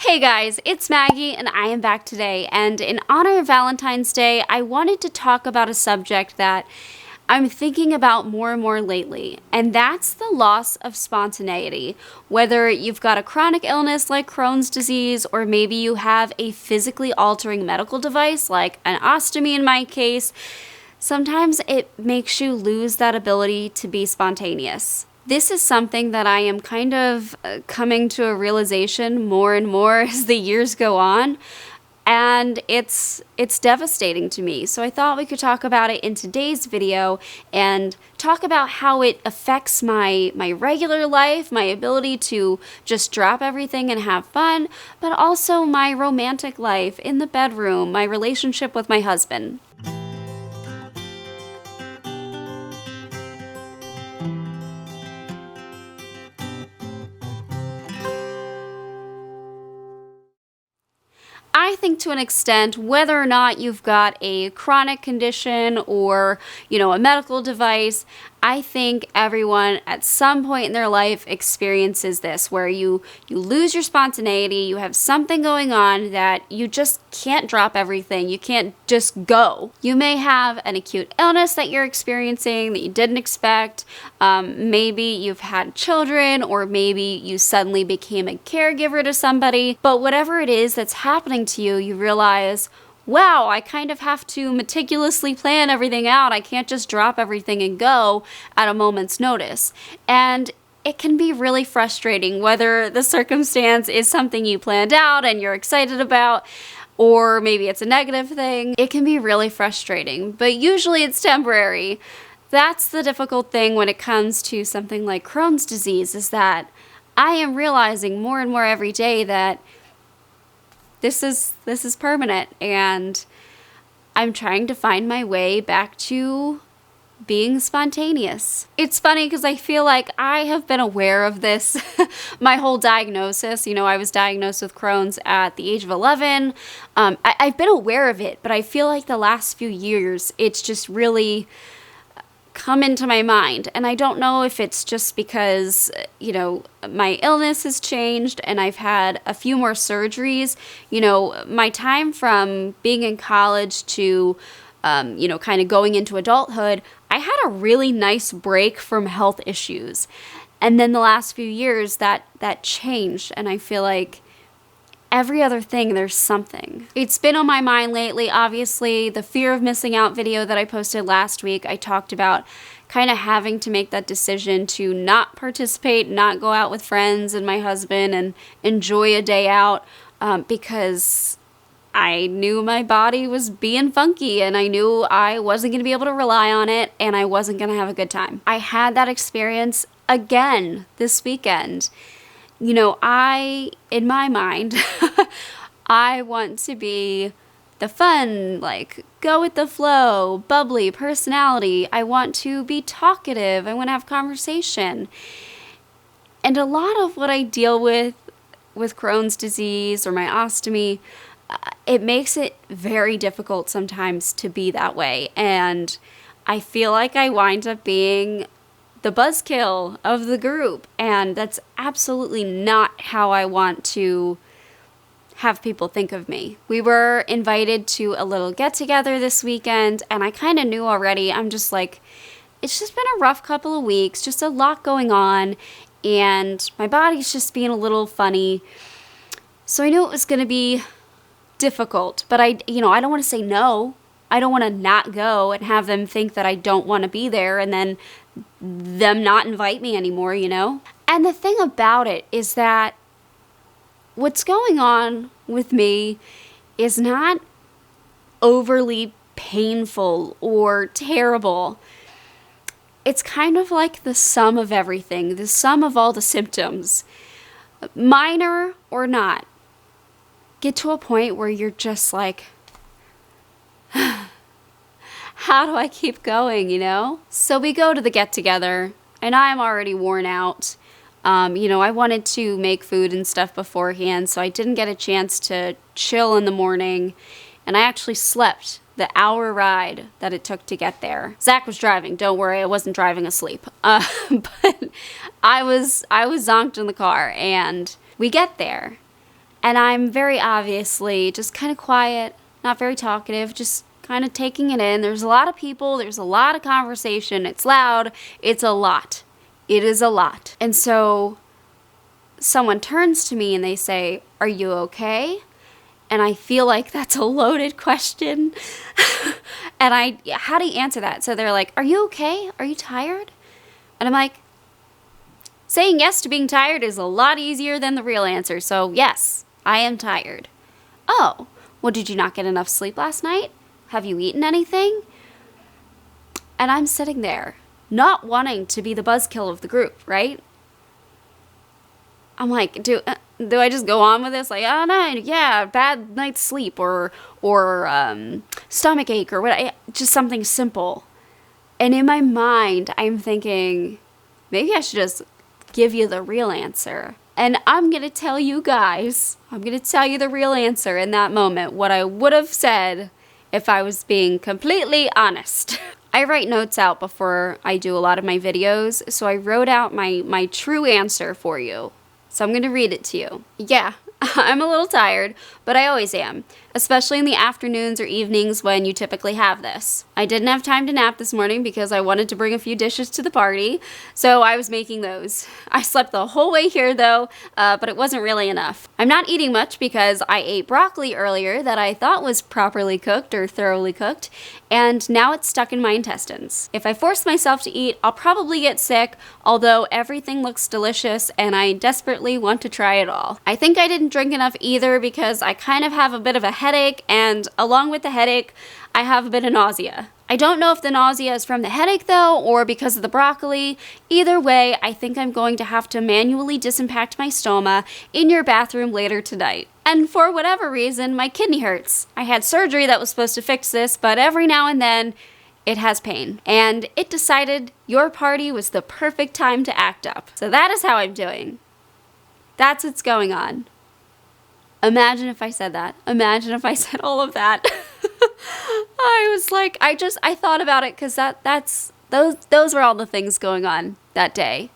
Hey guys, it's Maggie and I am back today, and in honor of Valentine's Day, I wanted to talk about a subject that I'm thinking about more and more lately, and that's the loss of spontaneity. Whether you've got a chronic illness like Crohn's disease, or maybe you have a physically altering medical device like an ostomy in my case, sometimes it makes you lose that ability to be spontaneous. This is something that I am kind of coming to a realization more and more as the years go on, and it's devastating to me. So I thought we could talk about it in today's video and talk about how it affects my regular life, my ability to just drop everything and have fun, but also my romantic life in the bedroom, my relationship with my husband. I think to an extent, whether or not you've got a chronic condition or, a medical device, I think everyone at some point in their life experiences this, where you lose your spontaneity, you have something going on that you just can't drop everything, you can't just go. You may have an acute illness that you're experiencing that you didn't expect, maybe you've had children, or maybe you suddenly became a caregiver to somebody, but whatever it is that's happening to you, you realize, wow, I kind of have to meticulously plan everything out. I can't just drop everything and go at a moment's notice. And it can be really frustrating, whether the circumstance is something you planned out and you're excited about, or maybe it's a negative thing. It can be really frustrating, but usually it's temporary. That's the difficult thing when it comes to something like Crohn's disease, is that I am realizing more and more every day that this is permanent, and I'm trying to find my way back to being spontaneous. It's funny because I feel like I have been aware of this my whole diagnosis. I was diagnosed with Crohn's at the age of 11. I've been aware of it, but I feel like the last few years it's just really come into my mind, and I don't know if it's just because my illness has changed and I've had a few more surgeries. My time from being in college to kind of going into adulthood, I had a really nice break from health issues, and then the last few years that changed, and I feel like every other thing, there's something. It's been on my mind lately, obviously. The fear of missing out video that I posted last week, I talked about kind of having to make that decision to not participate, not go out with friends and my husband and enjoy a day out, because I knew my body was being funky and I knew I wasn't going to be able to rely on it and I wasn't going to have a good time. I had that experience again this weekend. In my mind, I want to be the fun, go with the flow, bubbly personality. I want to be talkative. I want to have conversation. And a lot of what I deal with Crohn's disease or my ostomy, it makes it very difficult sometimes to be that way. And I feel like I wind up being the buzzkill of the group, and that's absolutely not how I want to have people think of me. We were invited to a little get-together this weekend, and I kind of knew already. I'm just like, it's just been a rough couple of weeks, just a lot going on, and my body's just being a little funny. So I knew it was going to be difficult, but I don't want to say no. I don't want to not go and have them think that I don't want to be there and then them not invite me anymore, And the thing about it is that what's going on with me is not overly painful or terrible. It's kind of like the sum of everything, the sum of all the symptoms, minor or not, get to a point where you're just like, how do I keep going, So we go to the get-together, and I'm already worn out. I wanted to make food and stuff beforehand, so I didn't get a chance to chill in the morning, and I actually slept the hour ride that it took to get there. Zach was driving, don't worry, I wasn't driving asleep. But I was zonked in the car, and we get there, And I'm very obviously just kind of quiet, not very talkative, just kind of taking it in. There's a lot of people, there's a lot of conversation, it's loud, it's a lot. It is a lot. And so someone turns to me and they say, "Are you okay?" And I feel like that's a loaded question. And how do you answer that? So they're like, "Are you okay? Are you tired?" And I'm like, saying yes to being tired is a lot easier than the real answer. So yes, I am tired. "Oh, well, did you not get enough sleep last night? Have you eaten anything?" And I'm sitting there, not wanting to be the buzzkill of the group, right? I'm like, do I just go on with this? Like, "Oh no, yeah, bad night's sleep or stomach ache or what? Just something simple." And in my mind, I'm thinking, maybe I should just give you the real answer. And I'm going to tell you guys, I'm going to tell you the real answer in that moment, what I would have said if I was being completely honest. I write notes out before I do a lot of my videos, so I wrote out my true answer for you. So I'm going to read it to you. Yeah, I'm a little tired, but I always am, especially in the afternoons or evenings when you typically have this. I didn't have time to nap this morning because I wanted to bring a few dishes to the party, so I was making those. I slept the whole way here though, but it wasn't really enough. I'm not eating much because I ate broccoli earlier that I thought was properly cooked or thoroughly cooked, and now it's stuck in my intestines. If I force myself to eat, I'll probably get sick, although everything looks delicious and I desperately want to try it all. I think I didn't drink enough either because I kind of have a bit of a headache, and along with the headache, I have a bit of nausea. I don't know if the nausea is from the headache though, or because of the broccoli. Either way, I think I'm going to have to manually disimpact my stoma in your bathroom later tonight. And for whatever reason, my kidney hurts. I had surgery that was supposed to fix this, but every now and then, it has pain. And it decided your party was the perfect time to act up. So that is how I'm doing. That's what's going on. Imagine if I said that. Imagine if I said all of that. I was like, I thought about it because those were all the things going on that day.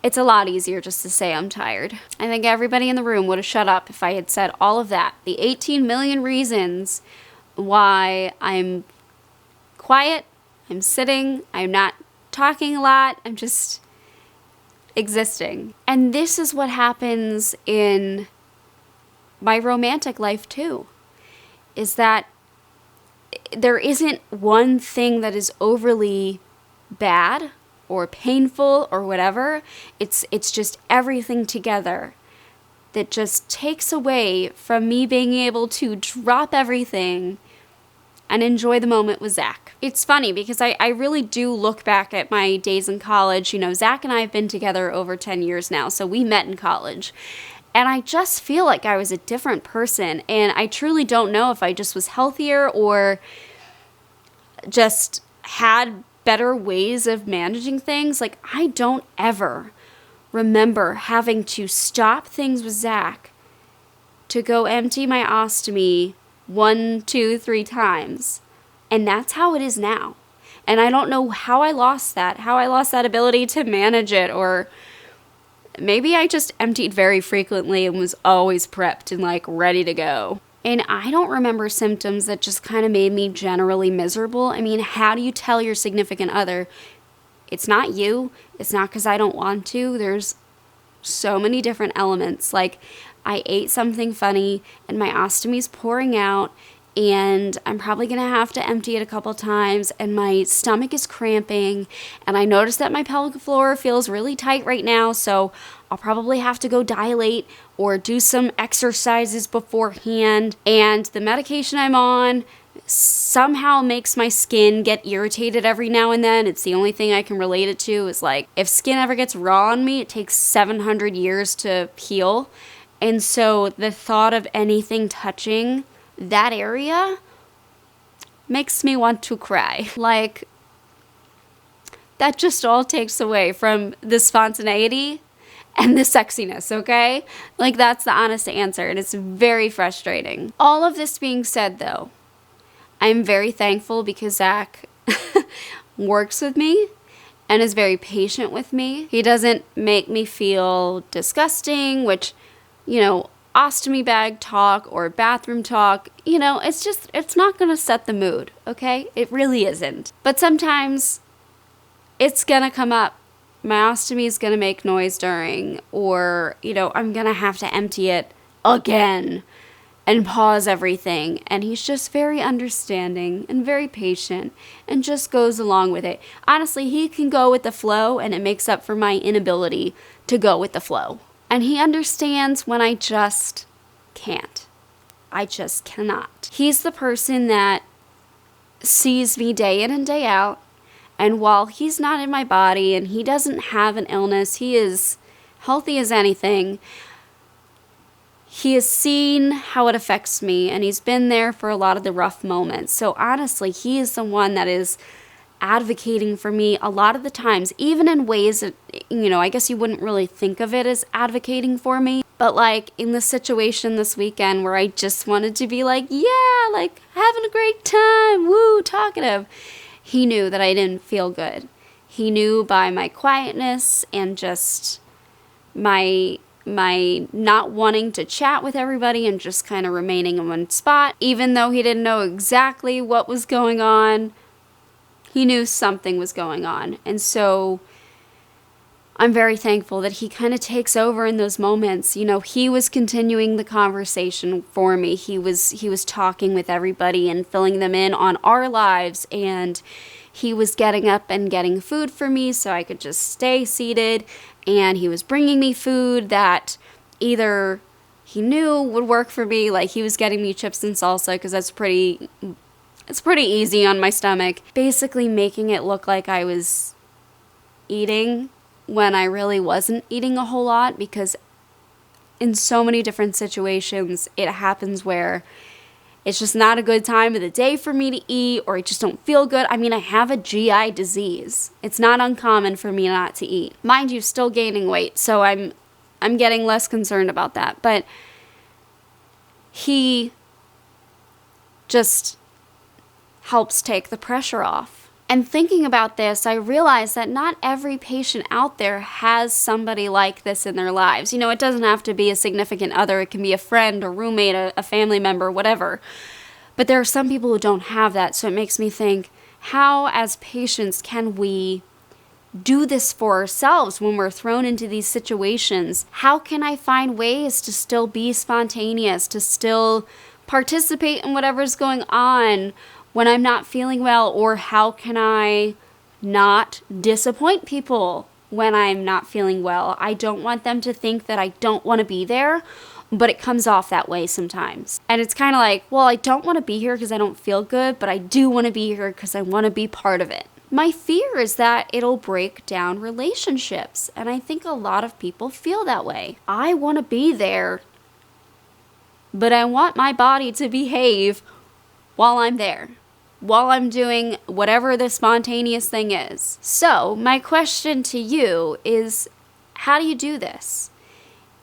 It's a lot easier just to say I'm tired. I think everybody in the room would have shut up if I had said all of that. The 18 million reasons why I'm quiet, I'm sitting, I'm not talking a lot, I'm just existing. And this is what happens in my romantic life too, is that there isn't one thing that is overly bad or painful or whatever. It's just everything together that just takes away from me being able to drop everything and enjoy the moment with Zach. It's funny because I really do look back at my days in college. You know, Zach and I have been together over 10 years now, so we met in college. And I just feel like I was a different person. And I truly don't know if I just was healthier or just had better ways of managing things. Like, I don't ever remember having to stop things with Zach to go empty my ostomy 1, 2, 3 times. And that's how it is now. And I don't know how I lost that ability to manage it, or maybe I just emptied very frequently and was always prepped and like ready to go. And I don't remember symptoms that just kind of made me generally miserable. I mean, how do you tell your significant other, it's not you, it's not because I don't want to? There's so many different elements. Like, I ate something funny and my ostomy's pouring out, and I'm probably going to have to empty it a couple times, and my stomach is cramping, and I noticed that my pelvic floor feels really tight right now, so I'll probably have to go dilate or do some exercises beforehand, and the medication I'm on somehow makes my skin get irritated every now and then. It's the only thing I can relate it to, is like, if skin ever gets raw on me, it takes 700 years to heal, and so the thought of anything touching that area makes me want to cry. Like, that just all takes away from the spontaneity and the sexiness, okay? Like, that's the honest answer, and it's very frustrating. All of this being said, though, I'm very thankful because Zach works with me and is very patient with me. He doesn't make me feel disgusting, which, you know, ostomy bag talk or bathroom talk, you know, it's not going to set the mood, okay? It really isn't. But sometimes it's going to come up. My ostomy is going to make noise during, or, you know, I'm going to have to empty it again and pause everything. And he's just very understanding and very patient and just goes along with it. Honestly, he can go with the flow, and it makes up for my inability to go with the flow. And he understands when I just can't. I just cannot. He's the person that sees me day in and day out. And while he's not in my body and he doesn't have an illness, he is healthy as anything. He has seen how it affects me, and he's been there for a lot of the rough moments. So honestly, he is the one that is advocating for me a lot of the times, even in ways that, you know, I guess you wouldn't really think of it as advocating for me. But like in the situation this weekend where I just wanted to be like, yeah, like having a great time, woo, talkative. He knew that I didn't feel good. He knew by my quietness and just my not wanting to chat with everybody and just kind of remaining in one spot. Even though he didn't know exactly what was going on, he knew something was going on. And so I'm very thankful that he kind of takes over in those moments. You know, he was continuing the conversation for me. He was talking with everybody and filling them in on our lives, and he was getting up and getting food for me so I could just stay seated, and he was bringing me food that either he knew would work for me, like he was getting me chips and salsa because it's pretty easy on my stomach. Basically making it look like I was eating when I really wasn't eating a whole lot, because in so many different situations it happens where it's just not a good time of the day for me to eat, or I just don't feel good. I mean, I have a GI disease. It's not uncommon for me not to eat. Mind you, still gaining weight, so I'm getting less concerned about that. But he just helps take the pressure off. And thinking about this, I realized that not every patient out there has somebody like this in their lives. You know, it doesn't have to be a significant other. It can be a friend, a roommate, a family member, whatever. But there are some people who don't have that. So it makes me think, how as patients can we do this for ourselves when we're thrown into these situations? How can I find ways to still be spontaneous, to still participate in whatever's going on when I'm not feeling well? Or how can I not disappoint people when I'm not feeling well? I don't want them to think that I don't want to be there, but it comes off that way sometimes. And it's kind of like, well, I don't want to be here because I don't feel good, but I do want to be here because I want to be part of it. My fear is that it'll break down relationships, and I think a lot of people feel that way. I want to be there, but I want my body to behave while I'm there, while I'm doing whatever the spontaneous thing is. So my question to you is, how do you do this?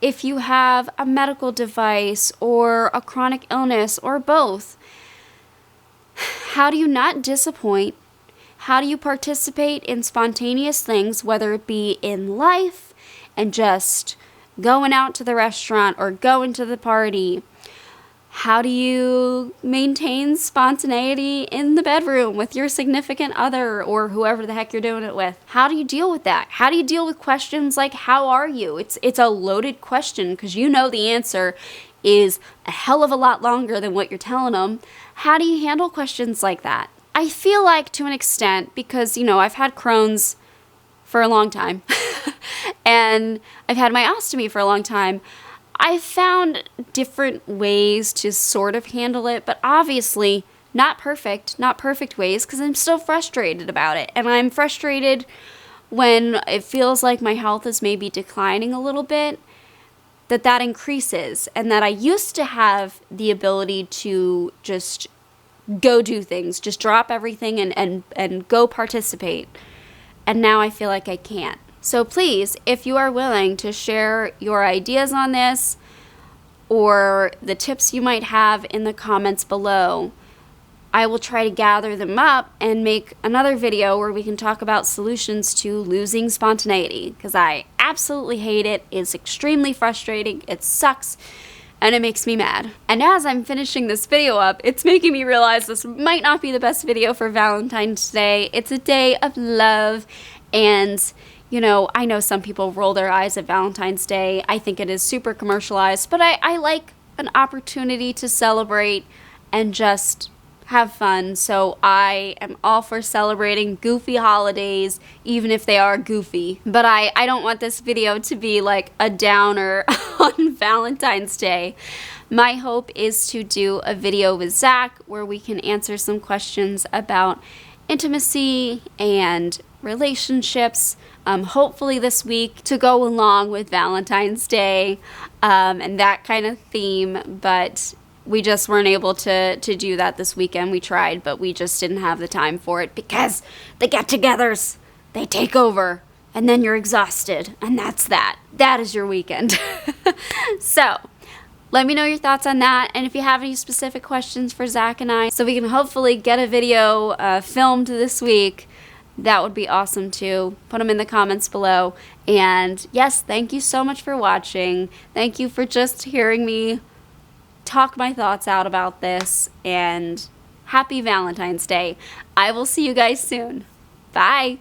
If you have a medical device or a chronic illness or both, how do you not disappoint? How do you participate in spontaneous things, whether it be in life and just going out to the restaurant or going to the party? How do you maintain spontaneity in the bedroom with your significant other or whoever the heck you're doing it with? How do you deal with that? How do you deal with questions like, how are you? It's a loaded question, because you know the answer is a hell of a lot longer than what you're telling them. How do you handle questions like that? I feel like, to an extent, because, you know, I've had Crohn's for a long time and I've had my ostomy for a long time, I've found different ways to sort of handle it, but obviously not perfect ways, because I'm still frustrated about it. And I'm frustrated when it feels like my health is maybe declining a little bit, that increases, and that I used to have the ability to just go do things, just drop everything and go participate. And now I feel like I can't. So please, if you are willing to share your ideas on this or the tips you might have in the comments below, I will try to gather them up and make another video where we can talk about solutions to losing spontaneity, because I absolutely hate it. It's extremely frustrating. It sucks. and it makes me mad. And as I'm finishing this video up, it's making me realize this might not be the best video for Valentine's Day. It's a day of love, and you know, I know some people roll their eyes at Valentine's Day. I think it is super commercialized, but I like an opportunity to celebrate and just have fun. So I am all for celebrating goofy holidays, even if they are goofy. But I don't want this video to be like a downer on Valentine's Day. My hope is to do a video with Zach where we can answer some questions about intimacy and relationships, hopefully this week, to go along with Valentine's Day and that kind of theme. But we just weren't able to do that this weekend. We tried, but we just didn't have the time for it because the get-togethers, they take over, and then you're exhausted, and that's that. That is your weekend. So let me know your thoughts on that, and if you have any specific questions for Zach and I, so we can hopefully get a video filmed this week, that would be awesome too. Put them in the comments below. And yes, thank you so much for watching. Thank you for just hearing me talk my thoughts out about this, and happy Valentine's Day. I will see you guys soon. Bye.